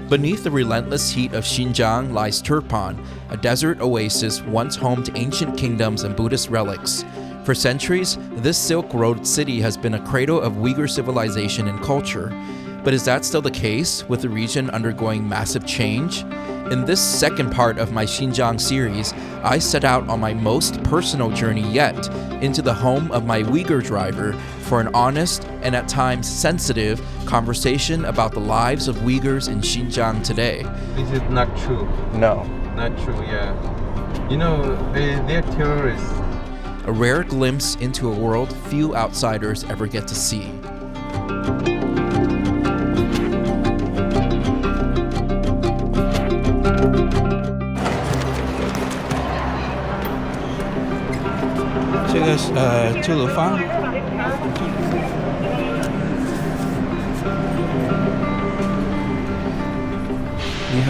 Beneath the relentless heat of Xinjiang lies Turpan, a desert oasis once home to ancient kingdoms and Buddhist relics. For centuries, this Silk Road city has been a cradle of Uyghur civilization and culture. But is that still the case, with the region undergoing massive change? In this second part of my Xinjiang series, I set out on my most personal journey yet into the home of my Uyghur driver for an honest and at times sensitive conversation about the lives of Uyghurs in Xinjiang today. This is not true. No. Not true, yeah. You know, they're terrorists. A rare glimpse into a world few outsiders ever get to see. This is Tuyoq. 你好,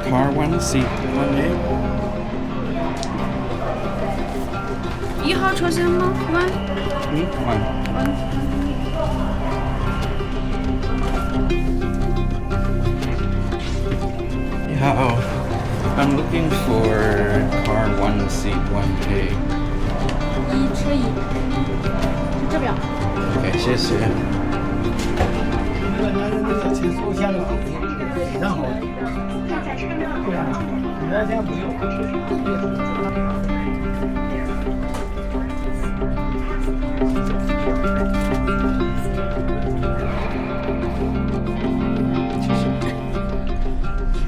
car 1, seat 1A. 1号车厢吗 ？1。你好, I'm looking for car 1, seat 1A. 1车1，这表。OK， 谢谢。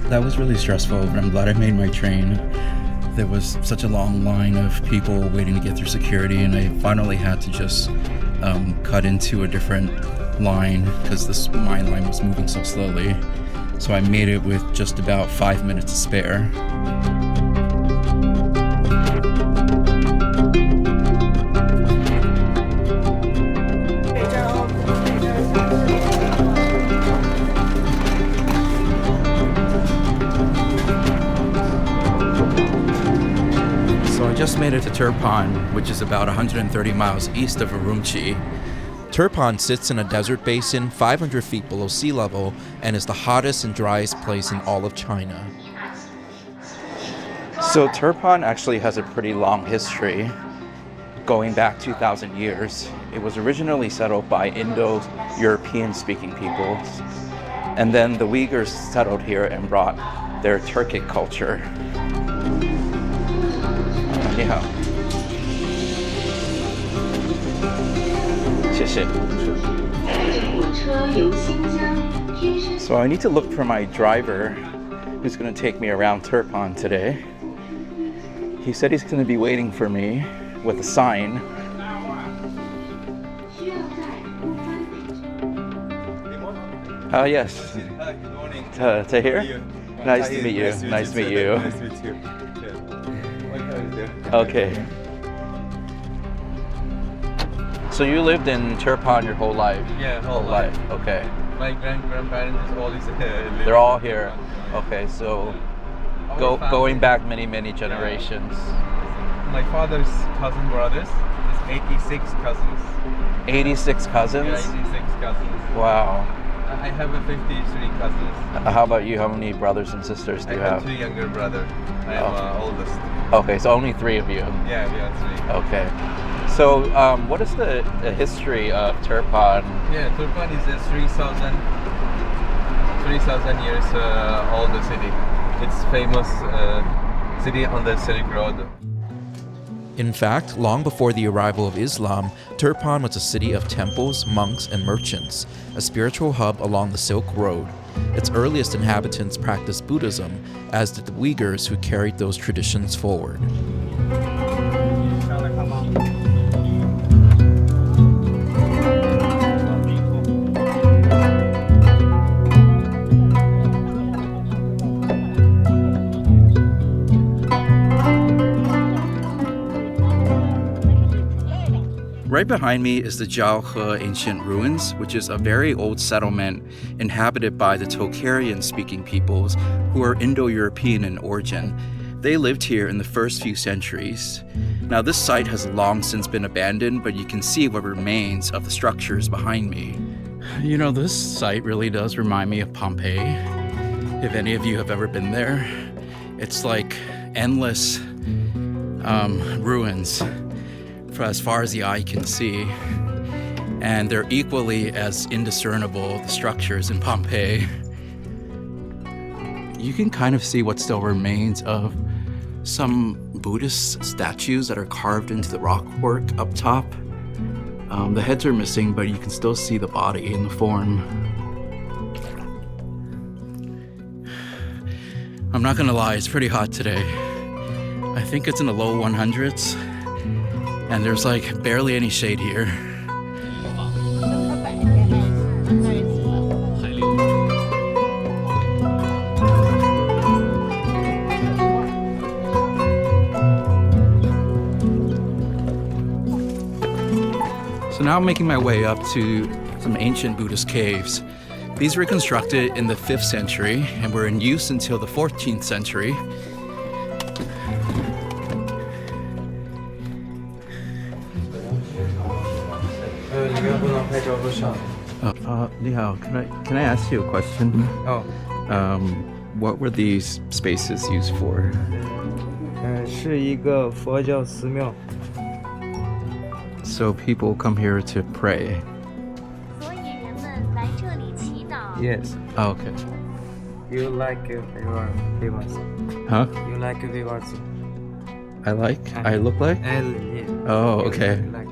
That was really stressful, but I'm glad I made my train. There was such a long line of people waiting to get through security, and I finally had to just cut into a different line because my line was moving so slowly. So I made it with just about 5 minutes to spare. So I just made it to Turpan, which is about 130 miles east of Urumqi. Turpan sits in a desert basin 500 feet below sea level and is the hottest and driest place in all of China. So Turpan actually has a pretty long history, going back 2,000 years. It was originally settled by Indo-European speaking peoples, and then the Uyghurs settled here and brought their Turkic culture. 你好。 So I need to look for my driver who's going to take me around Turpan today. He said he's going to be waiting for me with a sign. Yes. Hi, good morning. To here? Nice to meet you. Nice to meet you. Nice to meet you. What car is there? Okay. So you lived in Turpan your whole life? Yeah, whole life. Okay. My grandparents is always They're all here. Okay, so going back many generations. My father's cousin brothers is 86 cousins. 86 cousins? Yeah, 86 cousins. Wow. I have a 53 cousins. How about you? How many brothers and sisters do you have? I have 2 younger brothers. I am oldest. Okay, so only 3 of you. Yeah, we are 3. Okay. So, what is the history of Turpan? Yeah, Turpan is a 3,000 years old city. It's famous city on the Silk Road. In fact, long before the arrival of Islam, Turpan was a city of temples, monks, and merchants, a spiritual hub along the Silk Road. Its earliest inhabitants practiced Buddhism, as did the Uyghurs who carried those traditions forward. Right behind me is the Jiaohe Ancient Ruins, which is a very old settlement inhabited by the Tocharian-speaking peoples who are Indo-European in origin. They lived here in the first few centuries. Now this site has long since been abandoned, but you can see what remains of the structures behind me. You know, this site really does remind me of Pompeii. If any of you have ever been there, it's like endless ruins for as far as the eye can see. And they're equally as indiscernible, the structures in Pompeii. You can kind of see what still remains of some Buddhist statues that are carved into the rockwork up top. The heads are missing, but you can still see the body in the form. I'm not gonna lie, it's pretty hot today. I think it's in the low 100s, and there's like barely any shade here. So now I'm making my way up to some ancient Buddhist caves. These were constructed in the 5th century and were in use until the 14th century. Lihao, can I ask you a question? Oh, What were these spaces used for? 是一个佛教寺庙。 So people come here to pray. Yes. Oh, okay. You like viewers? Huh? You like viewers? I look like? Yeah. Oh, okay. You like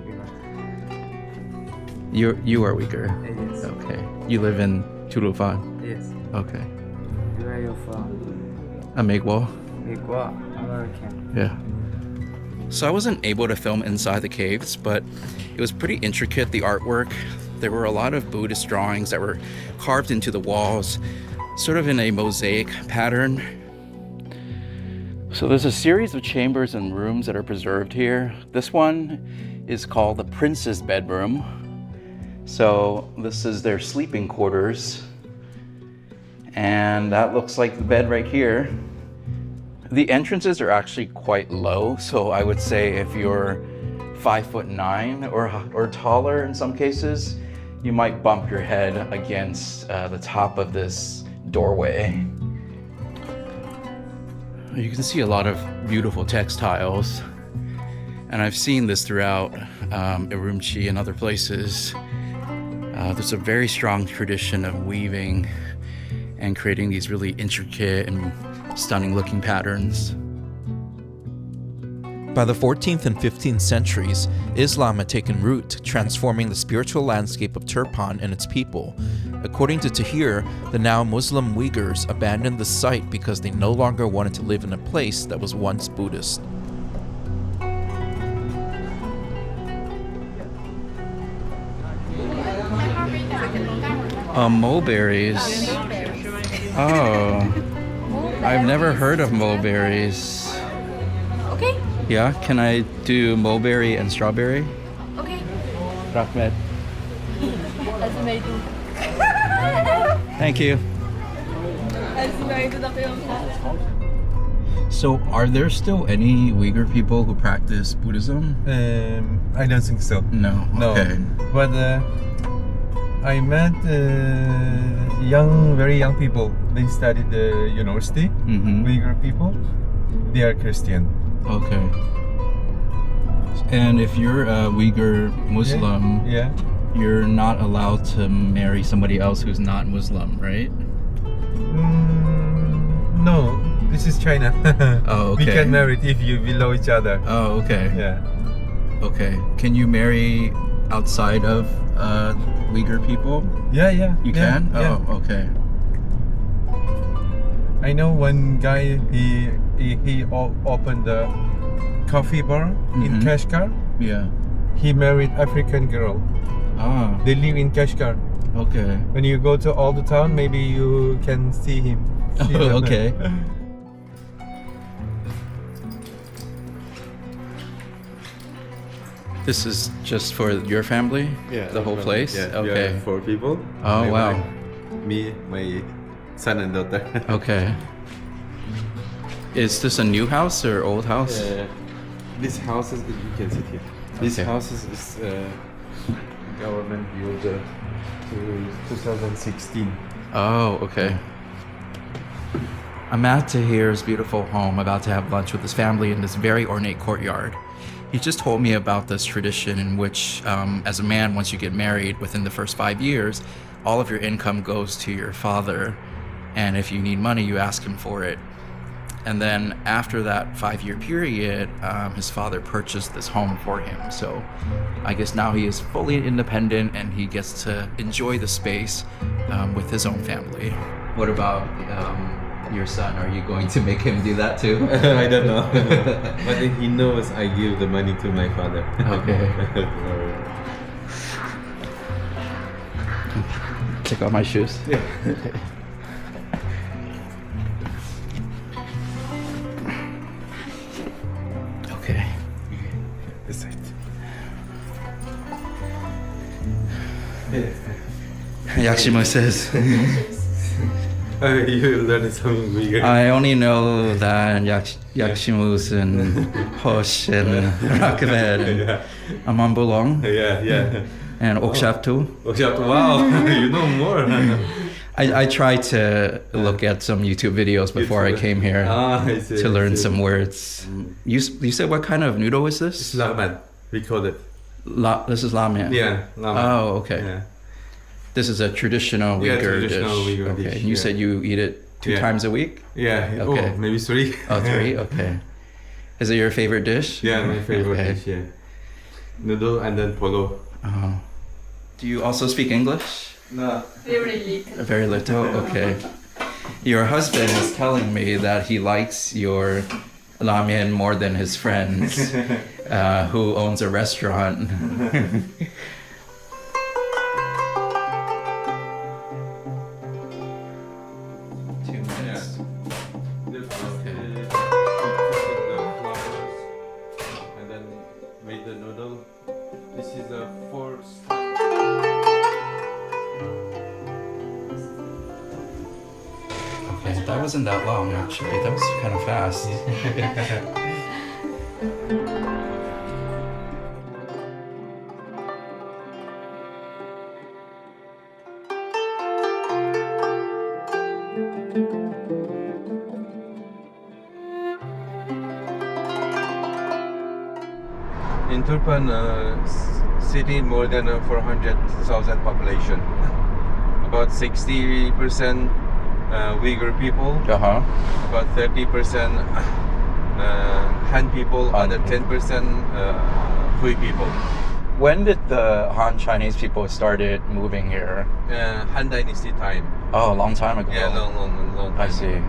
viewers? You are Uyghur. Yes. Okay. You live in Turpan. Yes. Okay. Where are you from? Amigwo. Uyghur, American. Yeah. So I wasn't able to film inside the caves, but it was pretty intricate, the artwork. There were a lot of Buddhist drawings that were carved into the walls, sort of in a mosaic pattern. So there's a series of chambers and rooms that are preserved here. This one is called the Prince's Bedroom. So this is their sleeping quarters. And that looks like the bed right here. The entrances are actually quite low, so I would say if you're 5'9" or taller in some cases, you might bump your head against the top of this doorway. You can see a lot of beautiful textiles, and I've seen this throughout Urumqi and other places. There's a very strong tradition of weaving and creating these really intricate and stunning looking patterns. By the 14th and 15th centuries, Islam had taken root, transforming the spiritual landscape of Turpan and its people. According to Tahir, the now Muslim Uyghurs abandoned the site because they no longer wanted to live in a place that was once Buddhist. Mulberries. Oh, I've never heard of mulberries. Okay. Yeah, can I do mulberry and strawberry? Okay. Rahmet. Thank you. So, are there still any Uyghur people who practice Buddhism? I don't think so. No. No. Okay. But I met very young people. They studied the university. Mm-hmm. Uyghur people. They are Christian. Okay. And if you're a Uyghur Muslim, Yeah. you're not allowed to marry somebody else who's not Muslim, right? No, this is China. Oh, okay. We can marry if you below each other. Oh, okay. Yeah. Okay. Can you marry outside of Uyghur people? Yeah. You yeah, can? Yeah. Oh, okay. I know one guy. He opened a coffee bar in Mhm. Kashgar. Yeah. He married African girl. Ah, They live in Kashgar. okay. When you go to all the town, maybe you can see him. See them. Okay. This is just for your family? Yeah. The whole place? Yeah. Okay. Yeah, 4 people. Oh, My wow. wife, me, my son and daughter. Okay. Is this a new house or old house? This house is, you can sit here. This Okay. house is government built to 2016. Oh, okay. I'm at Tahir's beautiful home, about to have lunch with his family in this very ornate courtyard. He just told me about this tradition in which, as a man, once you get married, within the first 5 years, all of your income goes to your father. And if you need money, you ask him for it. And then after that 5-year period, his father purchased this home for him. So I guess now he is fully independent and he gets to enjoy the space with his own family. What about your son? Are you going to make him do that too? I don't know. But he knows I give the money to my father. Okay. Take off my shoes. Yeah. Okay. This side. Yakshimu says. You learn some Uyghur. I only know that Yakshimus and Hosh and Rakvet and Amambulong Yeah. and Okshaptu. Wow, you know more. I tried to look at some YouTube videos before I came here I see, to learn I see. some words. You said what kind of noodle is this? It's lamen, we call it. This is ramen. Yeah, lamen. Oh, okay. Yeah. This is a traditional Uyghur traditional dish. Uyghur Okay. dish, And you yeah. said you eat it 2 Yeah. times a week? Yeah. Okay. Oh, maybe 3. Oh, 3? Okay. Is it your favorite dish? Yeah, my favorite Okay. dish. Yeah. Noodle and then polo. Oh. Do you also speak English? No. Very little? Okay. Your husband was telling me that he likes your ramen more than his friends who owns a restaurant. And then made the noodle. This is the 4th. Okay, that wasn't that long actually. That was kind of fast. In Turpan city, more than 400,000 population. About 60% Uyghur people, Uh-huh. about 30% Han people, Han other 10% Hui people. When did the Han Chinese people started moving here? Han Dynasty time. Oh, a long time ago. Yeah, long I time. see.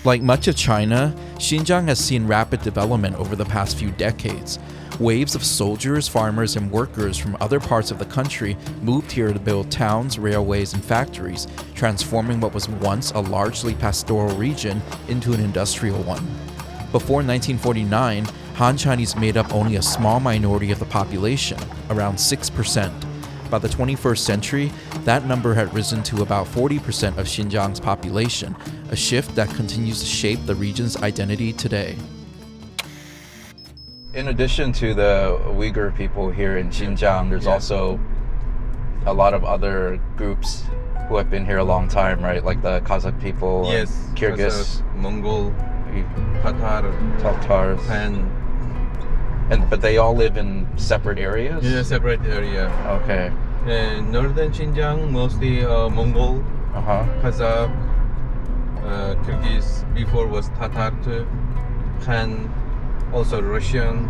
Like much of China, Xinjiang has seen rapid development over the past few decades. Waves of soldiers, farmers, and workers from other parts of the country moved here to build towns, railways, and factories, transforming what was once a largely pastoral region into an industrial one. Before 1949, Han Chinese made up only a small minority of the population, around 6%. By the 21st century, that number had risen to about 40% of Xinjiang's population, a shift that continues to shape the region's identity today. In addition to the Uyghur people here in Xinjiang, there's Yeah. also a lot of other groups who have been here a long time, right? Like the Kazakh people, and Yes. Kyrgyz, Kazakh, Mongol, Tatar, Tatars, but they all live in separate areas. in a separate area. Okay. Northern Xinjiang, mostly Mongol, Kazakh, Kyrgyz. Before was Tatar too, Han, also Russian.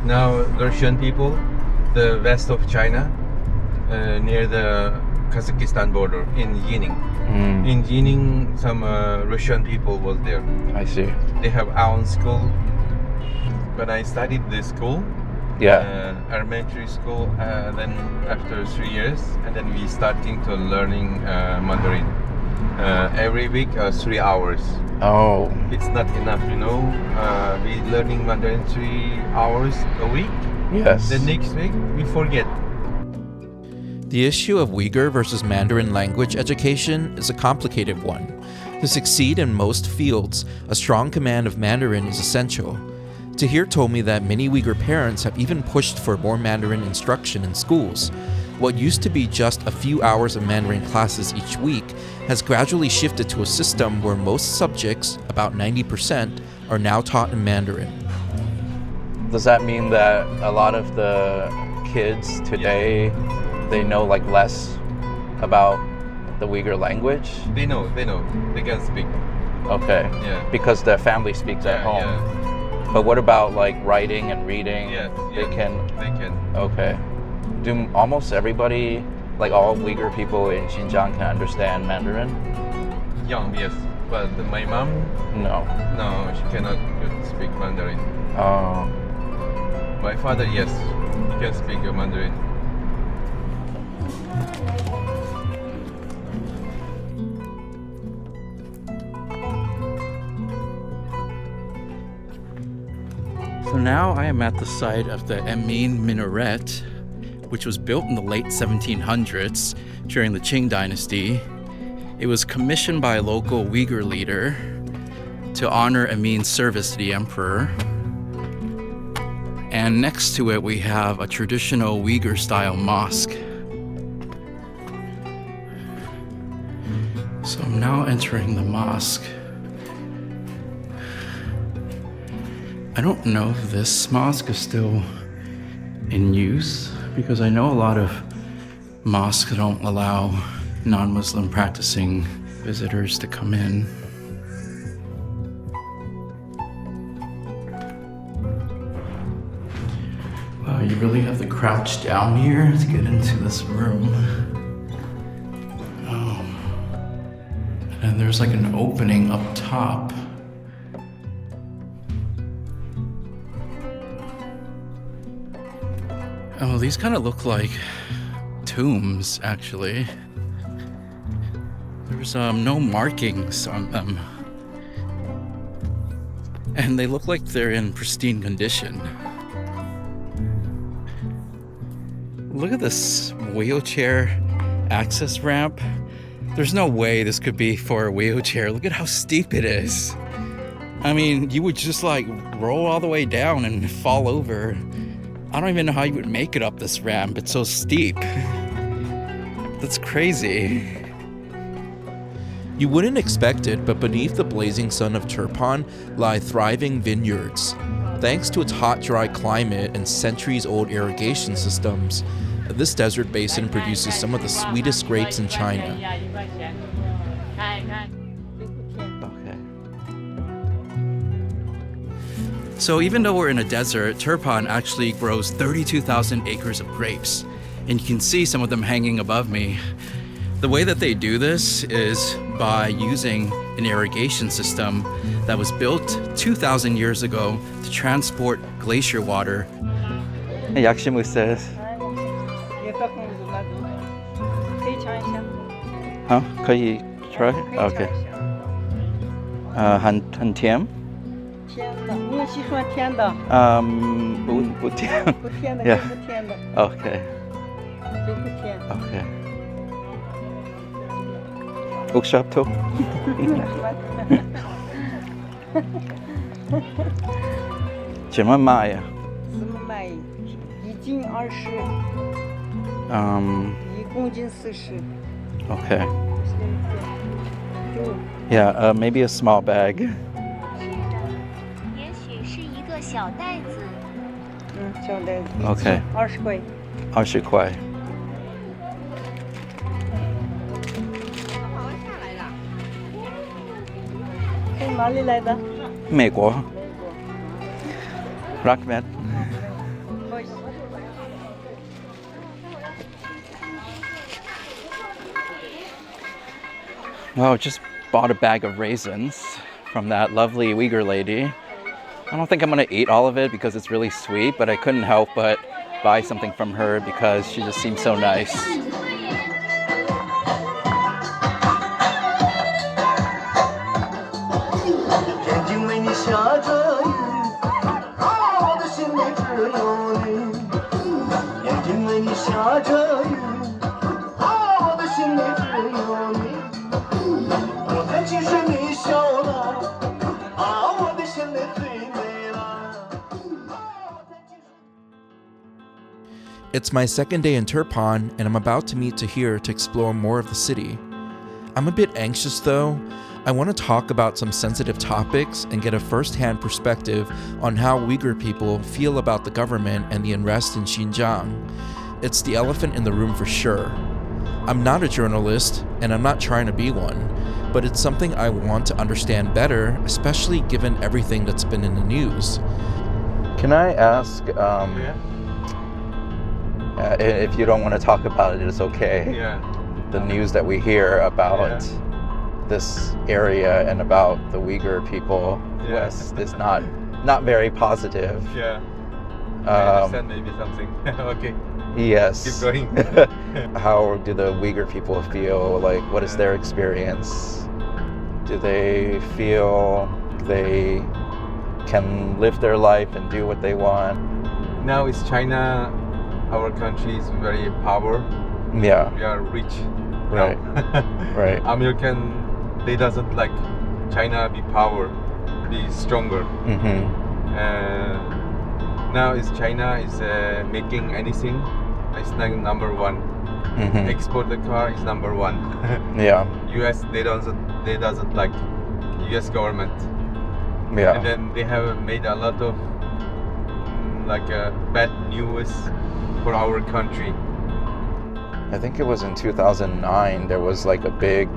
Now Russian people, the west of China, near the Kazakhstan border in Jining. In Jining, some Russian people was there. I see. They have own school. When I studied this school, elementary school, then after 3 years, and then we starting to learning Mandarin. Every week, 3 hours. Oh, It's not enough, you know. We learning Mandarin 3 hours a week. yes. The next week, we forget. The issue of Uyghur versus Mandarin language education is a complicated one. To succeed in most fields, a strong command of Mandarin is essential. Tahir told me that many Uyghur parents have even pushed for more Mandarin instruction in schools. What used to be just a few hours of Mandarin classes each week has gradually shifted to a system where most subjects, about 90%, are now taught in Mandarin. Does that mean that a lot of the kids today, they know like less about the Uyghur language? They know. They can speak. Okay. Yeah. Because their family speaks at home. Yeah. But what about like writing and reading? Yes. They can. Okay. Do almost everybody, like all Uyghur people in Xinjiang, can understand Mandarin? Young, yes. But my mom, No. she cannot speak Mandarin. Oh. My father, yes, he can speak Mandarin. So now I am at the site of the Emin Minaret, which was built in the late 1700s during the Qing dynasty. It was commissioned by a local Uyghur leader to honor Emin's service to the emperor. And next to it, we have a traditional Uyghur-style mosque. So I'm now entering the mosque. I don't know if this mosque is still in use, because I know a lot of mosques don't allow non-Muslim practicing visitors to come in. Wow, you really have to crouch down here to get into this room. Oh. And there's like an opening up top. Oh, these kind of look like tombs, actually. There's no markings on them. And they look like they're in pristine condition. Look at this wheelchair access ramp. There's no way this could be for a wheelchair. Look at how steep it is. I mean, you would just like roll all the way down and fall over. I don't even know how you would make it up this ramp. It's so steep. That's crazy. You wouldn't expect it, but beneath the blazing sun of Turpan lie thriving vineyards. Thanks to its hot, dry climate and centuries-old irrigation systems, this desert basin produces some of the sweetest grapes in China. So even though we're in a desert, Turpan actually grows 32,000 acres of grapes. And you can see some of them hanging above me. The way that they do this is by using an irrigation system that was built 2,000 years ago to transport glacier water. 약식 says. Huh? 可以 try? Okay. 很甜? 甜的，你喜欢甜的？不甜。不甜的， Yeah. 不甜的， Okay. 这不甜。 Okay. Bookshop too? 怎么卖呀？怎么卖？一斤20，一公斤40。 Okay. Yeah, maybe a small bag. 也许是一个小袋子。小袋子。 Okay. 20块。 20块. 从哪里来的？美国. Rockman. Wow, just bought a bag of raisins from that lovely Uyghur lady. I don't think I'm gonna eat all of it because it's really sweet, but I couldn't help but buy something from her because she just seems so nice. It's my second day in Turpan, and I'm about to meet Tahir to explore more of the city. I'm a bit anxious though. I want to talk about some sensitive topics and get a first-hand perspective on how Uyghur people feel about the government and the unrest in Xinjiang. It's the elephant in the room for sure. I'm not a journalist, and I'm not trying to be one, but it's something I want to understand better, especially given everything that's been in the news. Can I ask, if you don't want to talk about it, it's okay. Yeah. The news that we hear about this area and about the Uyghur people west is not very positive. Yeah. I understand maybe something. Okay. Yes. Keep going. How do the Uyghur people feel? Like, what is their experience? Do they feel they can live their life and do what they want? Now it's China. Our country is very power. Yeah. We are rich. Right. Right. American, they doesn't like China be power, be stronger. Mm-hmm. Now is China is making anything. It's like number one. Mm-hmm. Export the car is number one. Yeah. US they doesn't like US government. Yeah. And then they have made a lot of bad news for our country. I think it was in 2009, there was like a big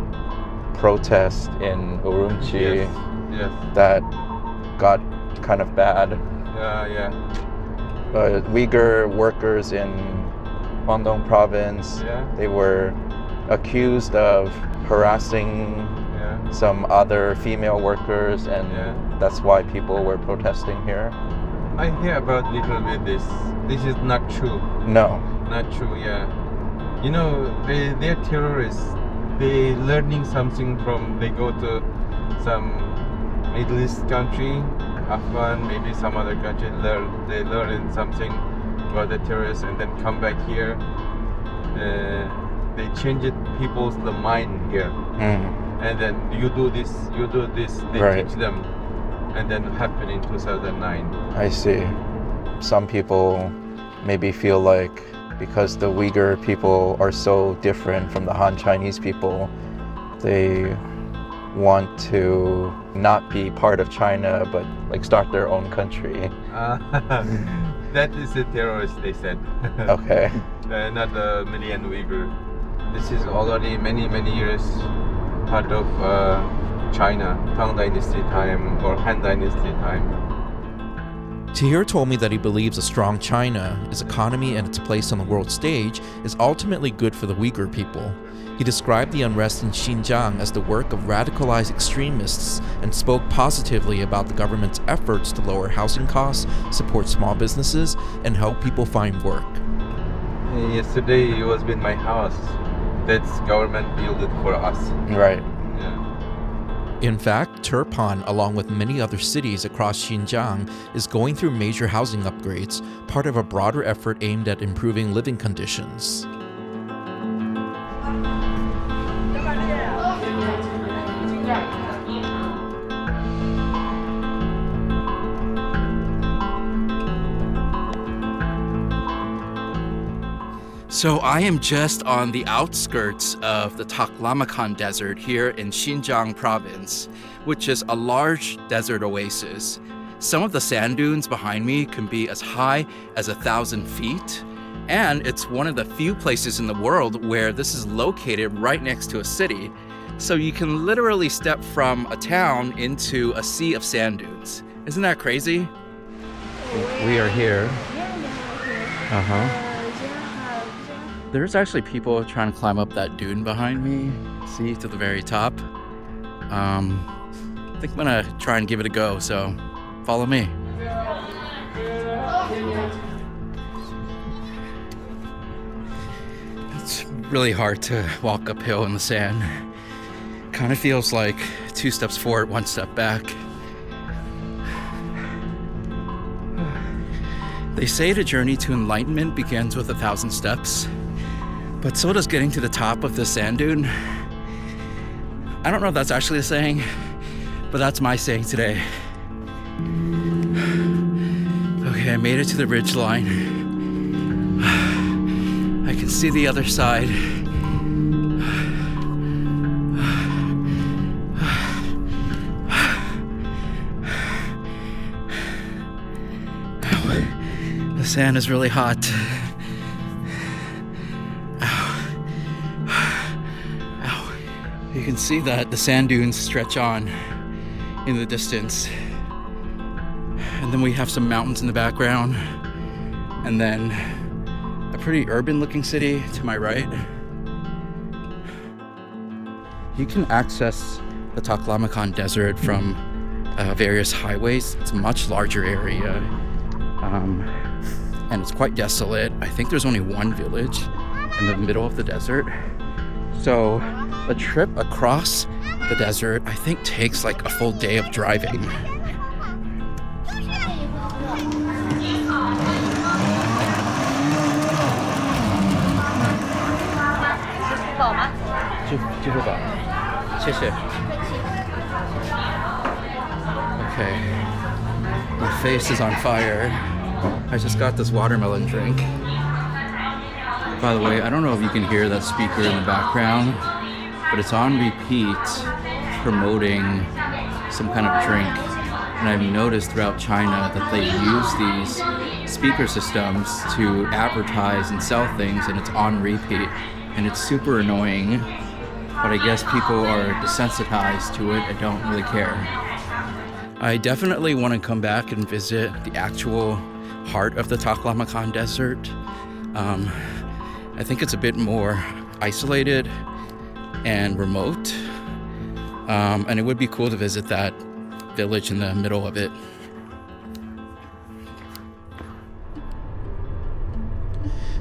protest in Urumqi Yes. that got kind of bad. Yeah. Uyghur workers in Guangdong province, they were accused of harassing some other female workers, and that's why people were protesting here. I hear about little bit this. This is not true. No. Not true, yeah. You know, they're terrorists. They learning something from, they go to some Middle East country, Afghan, maybe some other country, they learn something about the terrorists and then come back here. They change people's the mind here. And then you do this, they teach them. And then happened in 2009. I see. Some people maybe feel like because the Uyghur people are so different from the Han Chinese people, they want to not be part of China, but like start their own country. That is a terrorist, they said. Okay. Not a million Uyghur. This is already many years part of China, Tang Dynasty time or Han Dynasty time. Tahir told me that he believes a strong China, its economy, and its place on the world stage is ultimately good for the Uyghur people. He described the unrest in Xinjiang as the work of radicalized extremists and spoke positively about the government's efforts to lower housing costs, support small businesses, and help people find work. Yesterday it was in my house. That's government built it for us. Right. In fact, Turpan, along with many other cities across Xinjiang, is going through major housing upgrades, part of a broader effort aimed at improving living conditions. So I am just on the outskirts of the Taklamakan Desert here in Xinjiang province, which is a large desert oasis. Some of the sand dunes behind me can be as high as 1,000 feet, and it's one of the few places in the world where this is located right next to a city. So you can literally step from a town into a sea of sand dunes. Isn't that crazy? We are here. There's actually people trying to climb up that dune behind me, see, to the very top. I think I'm gonna try and give it a go, so follow me. It's really hard to walk uphill in the sand. Kind of feels like 2 steps forward, 1 step back. They say the journey to enlightenment begins with 1,000 steps. But so does getting to the top of this sand dune. I don't know if that's actually a saying, but that's my saying today. Okay, I made it to the ridge line. see the other side. The sand is really hot. Ow. You can see that the sand dunes stretch on in the distance. And then we have some mountains in the background. And then a pretty urban looking city to my right. You can access the Taklamakan Desert from various highways. It's a much larger area. And it's quite desolate. I think there's only one village in the middle of the desert. So a trip across the desert, I think, takes like a full day of driving. Okay, my face is on fire. I just got this watermelon drink. By the way, I don't know if you can hear that speaker in the background, but it's on repeat promoting some kind of drink. And I've noticed throughout China that they use these speaker systems to advertise and sell things, and it's on repeat. And it's super annoying, but I guess people are desensitized to it and don't really care. I definitely want to come back and visit the actual heart of the Taklamakan Desert. I think it's a bit more isolated and remote, and it would be cool to visit that village in the middle of it.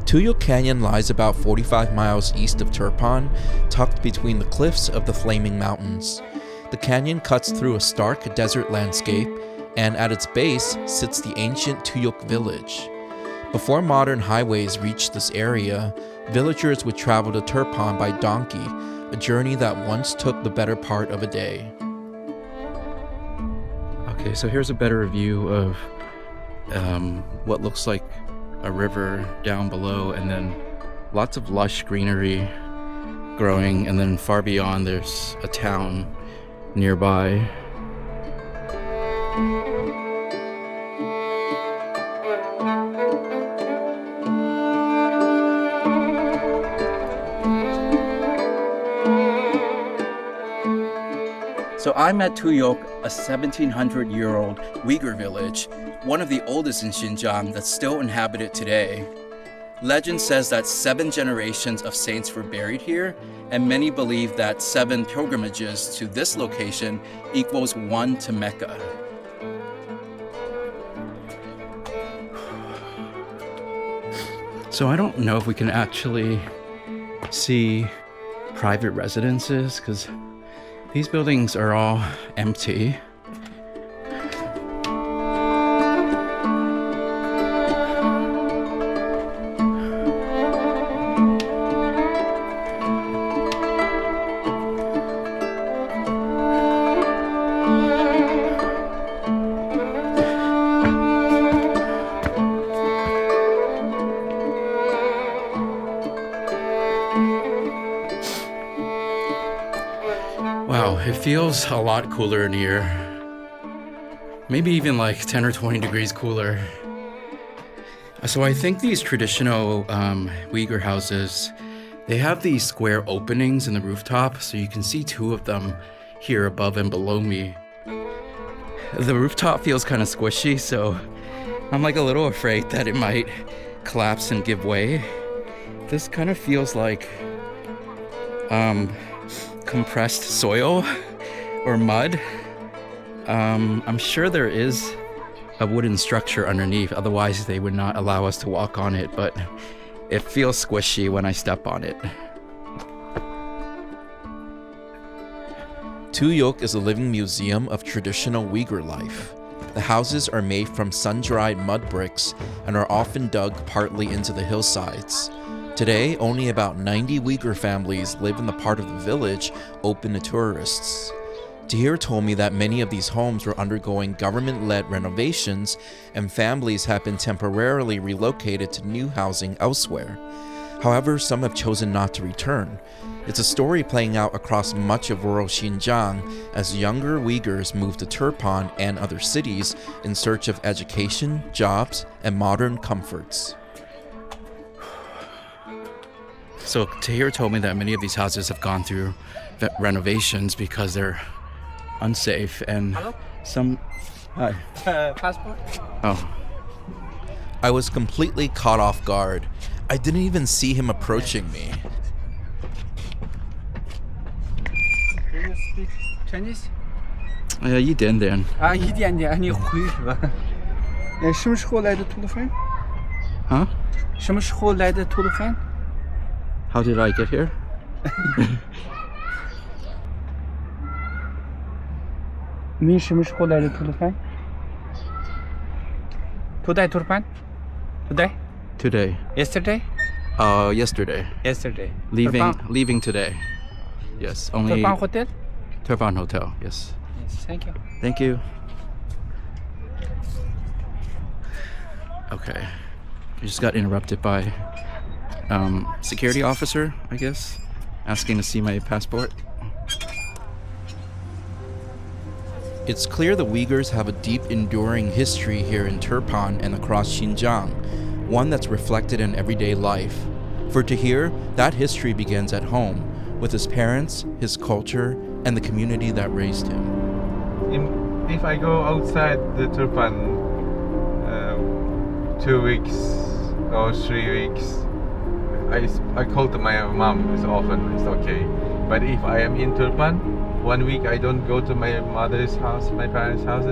Tuyoq Canyon lies about 45 miles east of Turpan, tucked between the cliffs of the Flaming Mountains. The canyon cuts through a stark desert landscape, and at its base sits the ancient Tuyoq village. Before modern highways reached this area, villagers would travel to Turpan by donkey, a journey that once took the better part of a day. Okay, so here's a better view of what looks like a river down below, and then lots of lush greenery growing, and then far beyond there's a town nearby. So I'm at Tuyoq, a 1700-year-old Uyghur village, one of the oldest in Xinjiang that's still inhabited today. Legend says that 7 generations of saints were buried here, and many believe that 7 pilgrimages to this location equals 1 to Mecca. So I don't know if we can actually see private residences, because these buildings are all empty. Wow, it feels a lot cooler in here. Maybe even like 10 or 20 degrees cooler. So I think these traditional Uyghur houses, they have these square openings in the rooftop, so you can see 2 of them here above and below me. The rooftop feels kind of squishy, so I'm like a little afraid that it might collapse and give way. This kind of feels like compressed soil or mud. I'm sure there is a wooden structure underneath, otherwise they would not allow us to walk on it, but it feels squishy when I step on it. Tuyoq is a living museum of traditional Uyghur life. The houses are made from sun-dried mud bricks and are often dug partly into the hillsides. Today, only about 90 Uyghur families live in the part of the village open to tourists. Tahir told me that many of these homes were undergoing government-led renovations, and families have been temporarily relocated to new housing elsewhere. However, some have chosen not to return. It's a story playing out across much of rural Xinjiang as younger Uyghurs move to Turpan and other cities in search of education, jobs, and modern comforts. So Tahir told me that many of these houses have gone through renovations because they're unsafe and some... Hi. Passport? Oh. I was completely caught off guard. I didn't even see him approaching me. Do you speak Chinese? 一点点。啊，一点点，你会是吧？什么时候来的吐鲁番？Huh? 什么时候来的吐鲁番？ How did I get here? 你什么时候来的吐鲁番？Today Turpan? Today? Today. Yesterday? Yesterday. Yesterday. Leaving today. Yes, only... Turpan Hotel? Turpan Hotel, yes. Yes, thank you. Thank you. Okay. I just got interrupted by security officer, I guess, asking to see my passport. It's clear the Uyghurs have a deep, enduring history here in Turpan and across Xinjiang, one that's reflected in everyday life. For Tahir, that history begins at home, with his parents, his culture, and the community that raised him. If I go outside the Turpan 2 weeks or 3 weeks, I call to my mom as often, it's okay. But if I am in Turpan, 1 week I don't go to my mother's house, my parents' house,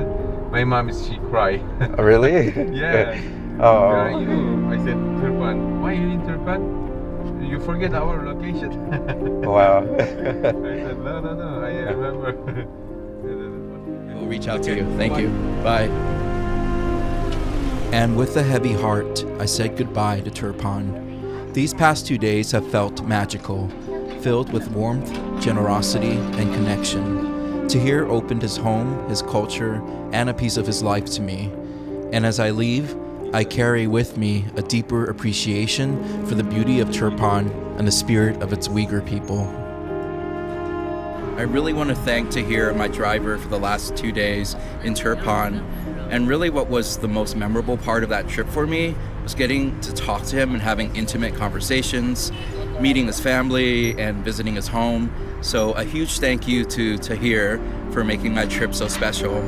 my mom she cry. Oh, really? Yeah. Oh. Where are you? I said Turpan. Why are you in Turpan? You forget our location. Wow. I said no, I remember. We'll reach out to you. Thank you. Bye. And with a heavy heart, I said goodbye to Turpan. These past 2 days have felt magical, filled with warmth, generosity, and connection. Tahir opened his home, his culture, and a piece of his life to me. And as I leave, I carry with me a deeper appreciation for the beauty of Turpan and the spirit of its Uyghur people. I really want to thank Tahir, my driver, for the last 2 days in Turpan. And really what was the most memorable part of that trip for me was getting to talk to him and having intimate conversations, meeting his family and visiting his home. So a huge thank you to Tahir for making my trip so special.